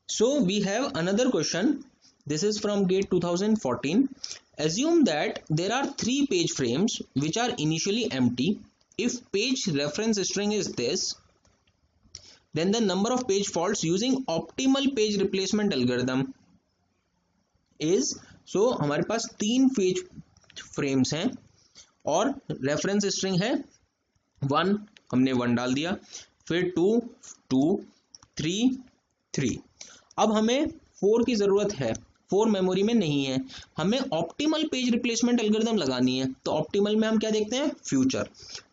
So we have another question. This is from GATE 2014. Assume that there are 3 page frames which are initially empty. If page reference string is this, then the number of page faults using optimal page replacement algorithm is, so हमारे पास 3 page frames हैं और reference string है 1, हमने 1 डाल दिया, फिर 2, 2, 3, 3. अब हमें 4 की ज़रूरत है, 4 मेमोरी में नहीं है, हमें ऑप्टिमल पेज रिप्लेसमेंट एल्गोरिथम लगानी है. तो ऑप्टिमल में हम क्या देखते हैं, फ्यूचर.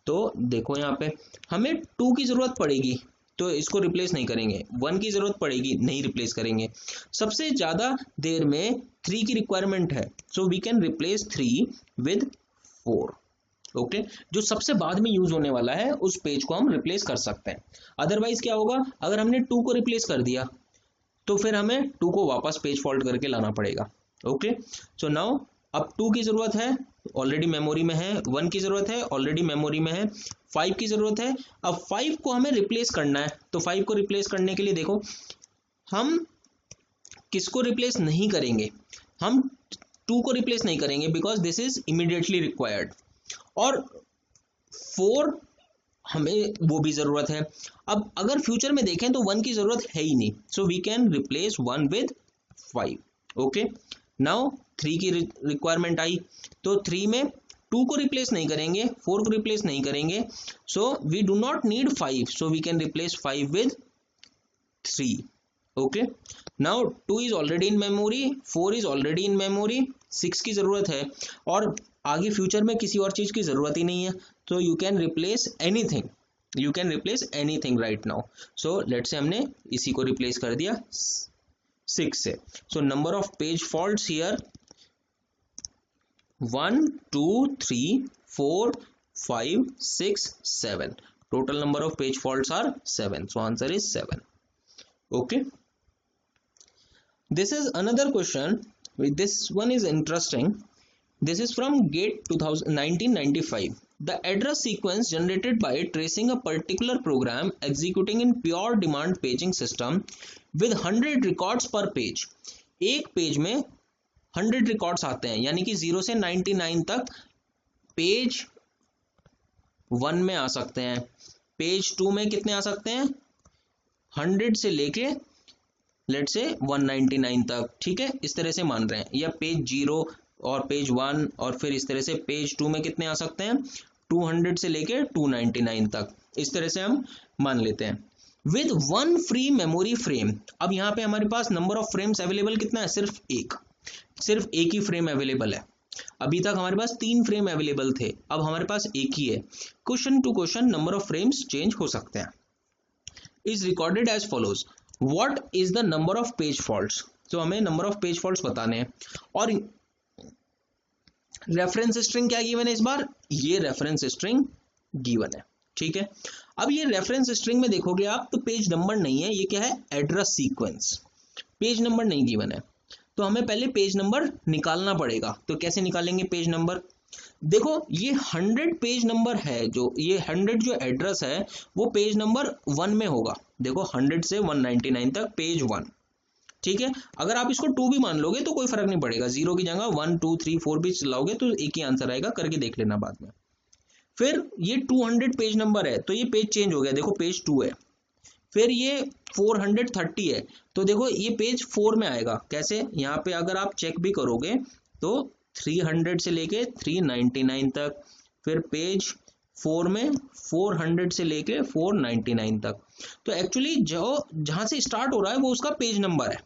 तो देखो यहाँ पे हमें 2 की ज़रूरत पड़ेगी तो इसको रिप्लेस नहीं करेंगे, 1 की ज़रूरत पड़ेगी नहीं रिप्लेस करेंगे, सबसे ज़्यादा देर में 3 की रिक्वायरमेंट है, so we can replace 3 with 4. Okay, जो सबसे बाद में यूज होने वाला है उस पेज को हम रिप्लेस कर सकते हैं. अदरवाइज क्या होगा, अगर हमने 2 को रिप्लेस कर दिया तो फिर हमें 2 को वापस पेज फॉल्ट करके लाना पड़ेगा. ओके, सो नाउ अब 2 की जरूरत है, ऑलरेडी मेमोरी में है, 1 की जरूरत है, ऑलरेडी मेमोरी में है, 5 की जरूरत है. अब 5 को हमें रिप्लेस करना है, तो 5 को रिप्लेस करने के लिए देखो हम किसको रिप्लेस नहीं करेंगे, हम 2 को रिप्लेस नहीं करेंगे because this is immediately required, और 4 हमें वो भी ज़रूरत है. अब अगर फ्यूचर में देखें तो 1 की ज़रूरत है ही नहीं, so we can replace 1 with 5. Okay, now 3 की रिक्वायरमेंट आई, तो 3 में 2 को रिप्लेस नहीं करेंगे, 4 को रिप्लेस नहीं करेंगे, so we do not need 5, so we can replace 5 with 3. Okay, now 2 is already in memory, 4 is already in memory, 6 की ज़रूरत है और आगे फ्यूचर में किसी और चीज़ की ज़रूरत ही नहीं है, तो you can replace anything, you can replace anything right now. So let's say हमने इसी को रिप्लेस कर दिया 6 से. So number of page faults here 1, 2, 3, 4, 5, 6, 7. Total number of page faults are 7. So answer is 7. Okay, this is another question. This one is interesting. This is from GATE 1995. The address sequence generated by tracing a particular program executing in pure demand paging system with 100 records per page. एक page में 100 records आते हैं, यानी कि 0 से 99 तक page 1 में आ सकते हैं, पेज 2 में कितने आ सकते हैं, 100 से लेके लेट से 199 तक. ठीक है, इस तरह से मान रहे हैं, या पेज 0 और पेज 1 और फिर इस तरह से पेज 2 में कितने आ सकते हैं, 200 से लेके 299 तक, इस तरह से हम मान लेते हैं. With 1 free memory frame. अब यहाँ पे हमारे पास नंबर ऑफ फ्रेम्स अवेलेबल कितना है, सिर्फ एक ही फ्रेम अवेलेबल है. अभी तक हमारे पास 3 फ्रेम अवेलेबल थे, अब हमारे पास एक ही है. Question two question number of frames change हो सकते हैं. is recorded as follows. What is the number of page faults? तो हमें नंबर ऑफ पेज फॉल्ट्स बताने हैं, और रेफरेंस स्ट्रिंग क्या गिवन है इस बार, ये रेफरेंस स्ट्रिंग गिवन है. ठीक है, अब ये रेफरेंस स्ट्रिंग में देखोगे आप तो पेज नंबर नहीं है, ये क्या है, एड्रेस सीक्वेंस, पेज नंबर नहीं गिवन है, तो हमें पहले पेज नंबर निकालना पड़ेगा. तो कैसे निकालेंगे पेज नंबर, देखो ये 100 पेज नंबर है, जो ये 100 जो एड्रेस है वो पेज नंबर 1 में होगा. देखो 100 से 199 तक पेज 1. ठीक है, अगर आप इसको 2 भी मान लोगे तो कोई फर्क नहीं पड़ेगा, 0 की जगह 1, 2, 3, 4 भी चलाओगे तो एक ही आंसर आएगा, करके देख लेना बाद में. फिर ये 200 पेज नंबर है तो ये पेज चेंज हो गया, देखो पेज 2 है. फिर ये 430 है तो देखो ये पेज 4 में आएगा. कैसे, यहाँ पे अगर आप चेक भी करोगे तो 300 से लेके 399 तक, फिर पेज 4 में 400 से लेके 499 तक. तो एक्चुअली जो जहां से स्टार्ट हो रहा है वो उसका पेज नंबर है.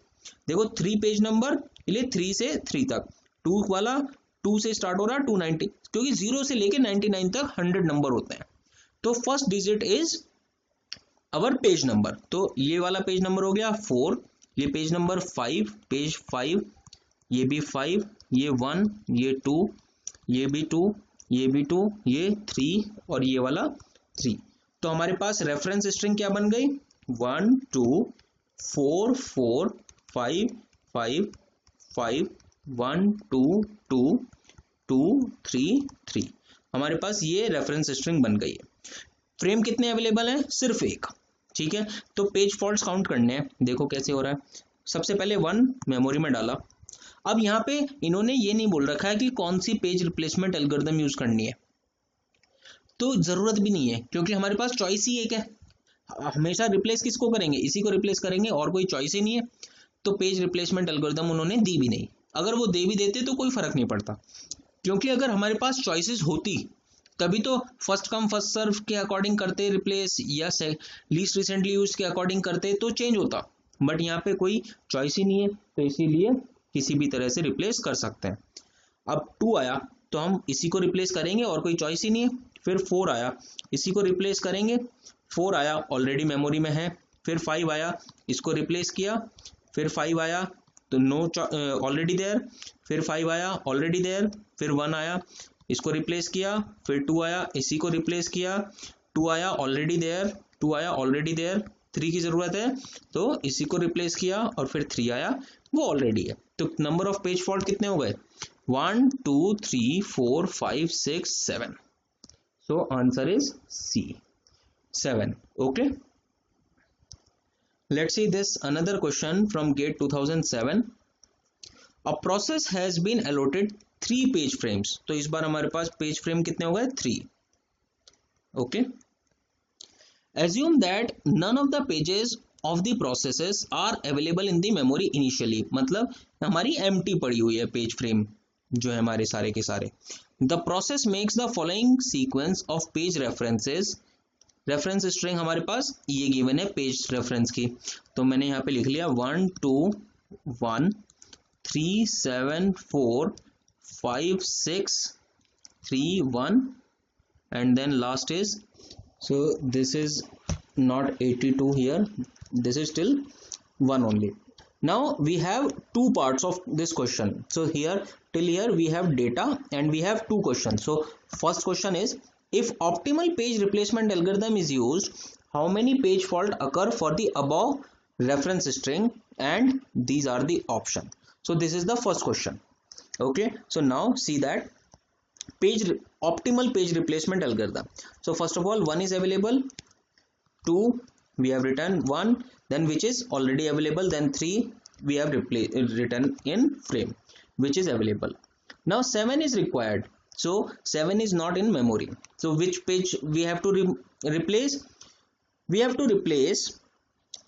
देखो 3 पेज नंबर, इसलिए 3 से 3 तक, 2 वाला 2 से स्टार्ट हो रहा है 290, क्योंकि 0 से लेके 99 तक 100 नंबर होते हैं. तो first digit is our page number. तो ये वाला पेज नंबर हो गया 4, ये पेज नंबर 5, पेज 5, ये भी 5, ये 1, ये 2, ये भी 2, ये भी 2, ये 3 और ये वाला 3. तो हमारे पास रेफरेंस स्ट्रिंग क्या बन गई, 1, 2, 4, 4, 5, 5, 5, 1, 2, 2, 2, 3, 3. हमारे पास ये रेफरेंस स्ट्रिंग बन गई है. फ्रेम कितने अवेलेबल हैं, सिर्फ एक. ठीक है, तो पेज फॉल्ट्स काउंट करने हैं, देखो कैसे हो रहा है. सबसे पहले 1 मेमोरी में डाला। अब यहाँ पे इन्होंने ये नहीं बोल रखा है कि कौन सी पेज रिप्लेसमेंट एल्गोरिथम यूज करनी है, तो जरूरत भी नहीं है क्योंकि हमारे पास चॉइस ही एक है। हमेशा रिप्लेस किसको करेंगे, इसी को रिप्लेस करेंगे, और कोई चॉइस ही नहीं है। तो पेज रिप्लेसमेंट एल्गोरिथम उन्होंने दी भी नहीं। अगर वो दे भी देते तो कोई फर्क नहीं पड़ता, क्योंकि अगर हमारे पास चॉइसेस होती तभी तो फर्स्ट कम फर्स्ट सर्व के अकॉर्डिंग करते रिप्लेस, या लीस्ट रिसेंटली यूज के अकॉर्डिंग करते तो चेंज होता। बट यहाँ पे कोई चॉइस ही नहीं है, तो इसीलिए किसी भी तरह से रिप्लेस कर सकते हैं। अब 2 आया तो हम इसी को रिप्लेस करेंगे और कोई चॉइस ही नहीं है। फिर 4 आया, इसी को रिप्लेस करेंगे। 4 आया, ऑलरेडी मेमोरी में है। फिर 5 आया, इसको रिप्लेस किया। फिर 5 आया तो नो ऑलरेडी देयर। फिर 5 आया, ऑलरेडी देयर। फिर 1 आया, इसको रिप्लेस किया। फिर 2 आया, इसी को रिप्लेस किया। 2 आया, ऑलरेडी देयर। 2 आया, ऑलरेडी देयर। 3 की जरूरत है तो इसी को रिप्लेस किया। और फिर 3 आया, वो ऑलरेडी है। तो नंबर ऑफ पेज फॉल्ट कितने हो गए, 1 2 3 4 5 6 7। So answer is C, 7. Okay, let's see this another question from GATE 2007. A process has been allotted 3 page frames. तो इस बार हमारे पास पेज फ्रेम कितने हो गए, 3. Okay, assume that none of the pages of the processes are available in the memory initially. मतलब हमारी empty पड़ी हुई है पेज फ्रेम जो है हमारे सारे के सारे. The process makes the following sequence of page references. Reference string हमारे पास ये गिवन है पेज रेफरेंस की, तो मैंने यहाँ पे लिख लिया 1 2 1 3 7 4 5 6 3 1 and then last is, so this is not 82 here, this is still 1 only. Now we have 2 parts of this question. So here till here we have data and we have 2 questions. So first question is, if optimal page replacement algorithm is used, how many page fault occur for the above reference string, and these are the option. So this is the first question. Okay, so now see that optimal page replacement algorithm. So first of all, 1 is available, 2 we have written 1, then which is already available, then 3 we have written in frame which is available. Now 7 is required, so 7 is not in memory. So which page we have to replace? We have to replace,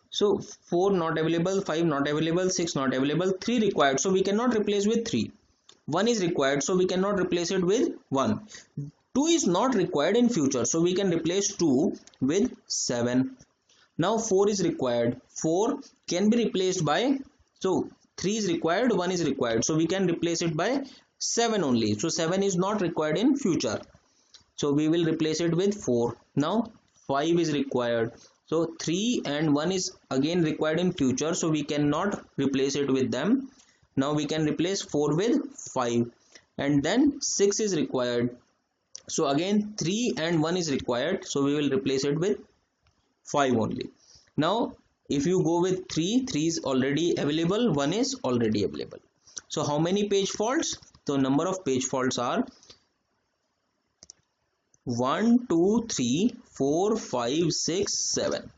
so 4 not available, 5 not available, 6 not available, 3 required, so we cannot replace with 3. 1 is required, so we cannot replace it with 1. 2 is not required in future, so we can replace 2 with 7. Now 4 is required, 4 can be replaced by, so 3 is required, 1 is required, so we can replace it by 7 only. So 7 is not required in future, so we will replace it with 4. Now 5 is required, so 3 and 1 is again required in future, so we cannot replace it with them. Now we can replace 4 with 5, and then 6 is required, so again 3 and 1 is required, so we will replace it with 5 only. Now if you go with 3, 3 is already available, 1 is already available. So how many page faults? So number of page faults are 1 2 3 4 5 6 7.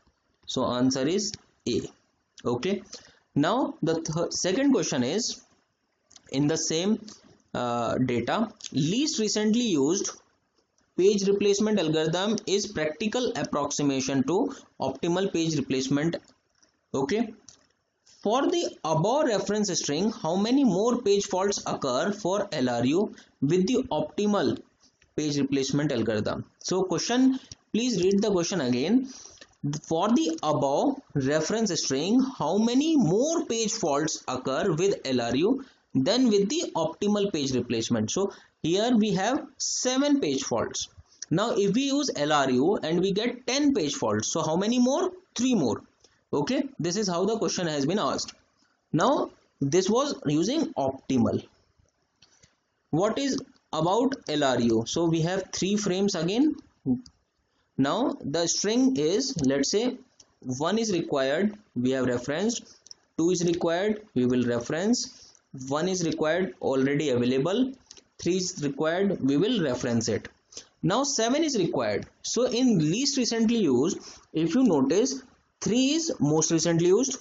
So answer is A. Okay, now the second question is, in the same data, least recently used page replacement algorithm is practical approximation to optimal page replacement. Okay, for the above reference string, how many more page faults occur for LRU with the optimal page replacement algorithm? So question, please read the question again. For the above reference string, how many more page faults occur with LRU than with the optimal page replacement? So here we have 7 page faults. Now if we use LRU and we get 10 page faults, so how many more? 3 more. Okay, this is how the question has been asked. Now this was using optimal. What is about LRU? So we have 3 frames again. Now the string is, let's say 1 is required, we have referenced, 2 is required, we will reference, 1 is required, already available, 3 is required, we will reference it. Now 7 is required. So in least recently used, if you notice, 3 is most recently used,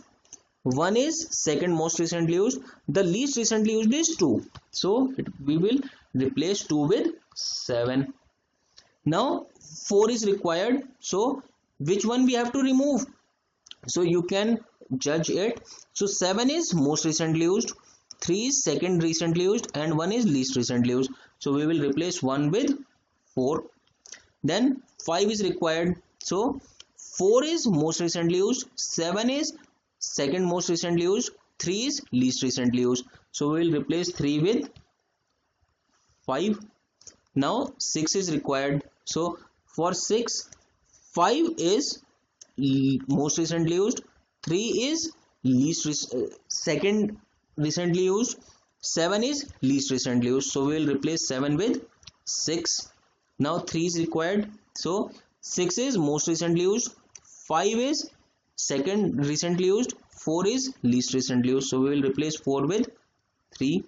1 is second most recently used, the least recently used is 2, so we will replace 2 with 7. Now 4 is required, so which one we have to remove? So you can judge it. So 7 is most recently used, 3 is second recently used, and 1 is least recently used, so we will replace 1 with 4. Then 5 is required, so 4 is most recently used, 7 is second most recently used, 3 is least recently used, so we will replace 3 with 5. Now 6 is required, so for 6, 5 is most recently used, 3 is second recently used, 7 is least recently used, so we will replace 7 with 6. Now 3 is required, so 6 is most recently used, 5 is second recently used, 4 is least recently used, so we will replace 4 with 3.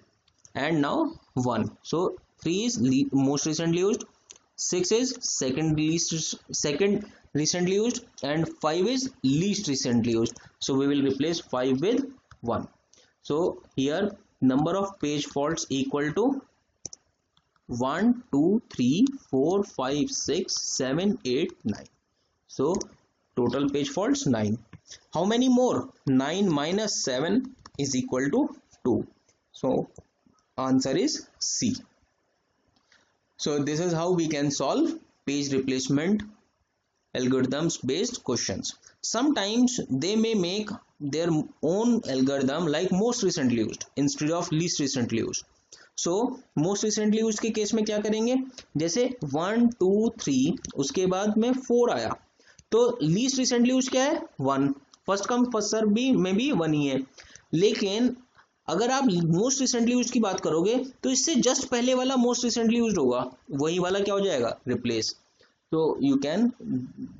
And now 1, so 3 is most recently used, 6 is second recently used, and 5 is least recently used, so we will replace 5 with 1. So here number of page faults equal to 1 2 3 4 5 6 7 8 9. So total page faults 9. How many more? 9 minus 7 is equal to 2. So answer is C. So this is how we can solve page replacement algorithms based questions. Sometimes they may make their own algorithm like most recently used instead of least recently used. So most recently used के case में क्या करेंगे, जैसे 1 2 3 उसके बाद में 4 आया, तो least recently used क्या है 1, फर्स्ट कम फर्स्ट सर्व भी में भी 1 ही है. लेकिन अगर आप मोस्ट रिसेंटली यूज की बात करोगे तो इससे जस्ट पहले वाला मोस्ट रिसेंटली यूज होगा, वही वाला क्या हो जाएगा replace. So you can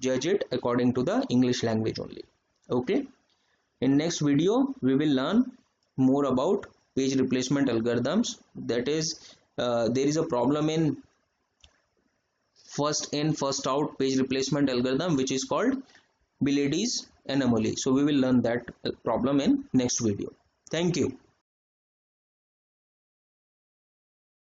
judge it according to the English language only. Okay. In next video we will learn more about page replacement algorithms. That is, there is a problem in first in first out page replacement algorithm which is called Biletti's anomaly. So we will learn that problem in next video. Thank you.